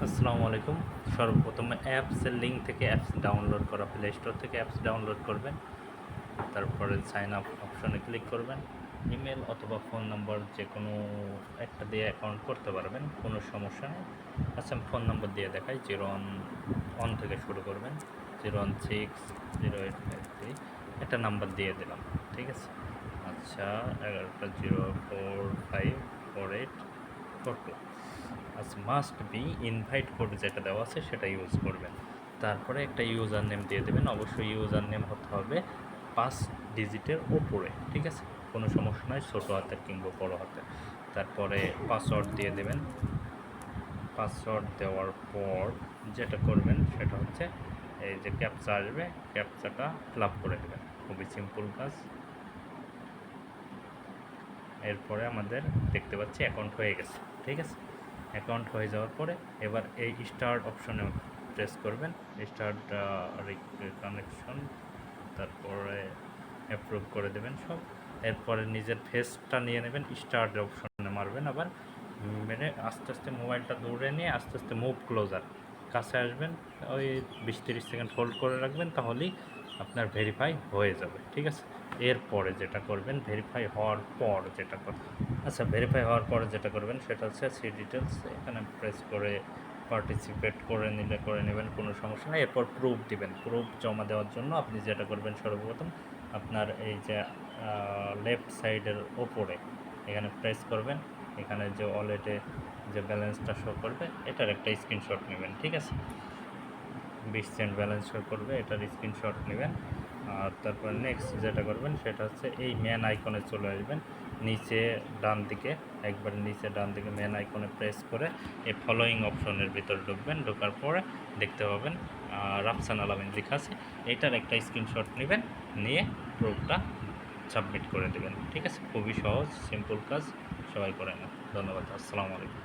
আসসালামু আলাইকুম। সর্বপ্রথমে অ্যাপসের লিঙ্ক থেকে অ্যাপস ডাউনলোড করা, প্লে স্টোর থেকে অ্যাপস ডাউনলোড করবেন। তারপরে সাইন আপ অপশনে ক্লিক করবেন। ইমেল অথবা ফোন নাম্বার যে কোনো একটা দিয়ে অ্যাকাউন্ট করতে পারবেন, কোনো সমস্যা নেই। আচ্ছা, ফোন নাম্বার দিয়ে দেখাই। 01 থেকে শুরু করবেন, 016085 একটা নাম্বার দিয়ে দিলাম, ঠিক আছে। আচ্ছা, 11টা 0454842। আচ্ছা, মাস্ট বি ইনভাইট কোড যেটা দেওয়া আছে সেটা ইউজ করবেন। তারপরে একটা ইউজার নেম দিয়ে দেবেন। অবশ্যই ইউজার নেম হতে হবে 5 ডিজিটের ওপরে, ঠিক আছে। কোনো সমস্যা নয়, ছোটো হাতের কিংবা বড়ো হাতের। তারপরে পাসওয়ার্ড দিয়ে দেবেন। পাসওয়ার্ড দেওয়ার পর যেটা করবেন সেটা হচ্ছে এই যে ক্যাপচা আসবে, ক্যাপচাটা ফিল আপ করে দেবেন। খুবই সিম্পল কাজ। এরপরে আমাদের দেখতে পাচ্ছি অ্যাকাউন্ট হয়ে গেছে, ঠিক আছে। অ্যাকাউন্ট হয়ে যাওয়ার পরে এবার এই স্টার্ট অপশনে প্রেস করবেন, স্টার্ট কানেকশন, তারপরে অ্যাপ্রুভ করে দেবেন সব। এরপরে নিজের ফেসটা নিয়ে নেবেন, স্টার্ট অপশনে মারবেন, আবার মেরে আস্তে আস্তে মোবাইলটা দৌড়ে নিয়ে আস্তে আস্তে মুভ ক্লোজার কাছে আসবেন। ওই 20-30 সেকেন্ড হোল্ড করে রাখবেন, তাহলেই আপনার ভেরিফাই হয়ে যাবে, ঠিক আছে। এরপরে যেটা করবেন, ভেরিফাই হওয়ার পর যেটা ভেরিফাই হওয়ার পরে যেটা করবেন সেটা হচ্ছে সি ডিটেলস, এখানে প্রেস করে পার্টিসিপেট করে নিলে করে নেবেন, কোনো সমস্যা নেই। এরপর প্রুফ দিবেন। প্রুফ জমা দেওয়ার জন্য আপনি যেটা করবেন, সর্বপ্রথম আপনার এই যে লেফট সাইডের ওপরে এখানে প্রেস করবেন। এখানে যে ওয়ালেটে যে ব্যালেন্সটা শো করবে এটার একটা স্ক্রিনশট নেবেন, ঠিক আছে। 20 সেন্ট ব্যালেন্স শো করবে, এটার স্ক্রিনশট নেবেন। আর তারপর নেক্সট যেটা করবেন সেটা হচ্ছে এই ম্যান আইকনে চলে আসবেন, নিচে ডান দিকে, একবার নিচে ডান দিকে ম্যান আইকনে প্রেস করে এই ফলোয়িং অপশনের ভিতর ঢুকবেন। ঢোকার পরে দেখতে পাবেন রাফসান আলামিন লেখা আছে, এটার একটা স্ক্রিনশট নেবেন, নিয়ে প্রুফটা সাবমিট করে দেবেন, ঠিক আছে। খুবই সহজ সিম্পল কাজ, সবাই করে নেন। ধন্যবাদ। আসসালামু আলাইকুম।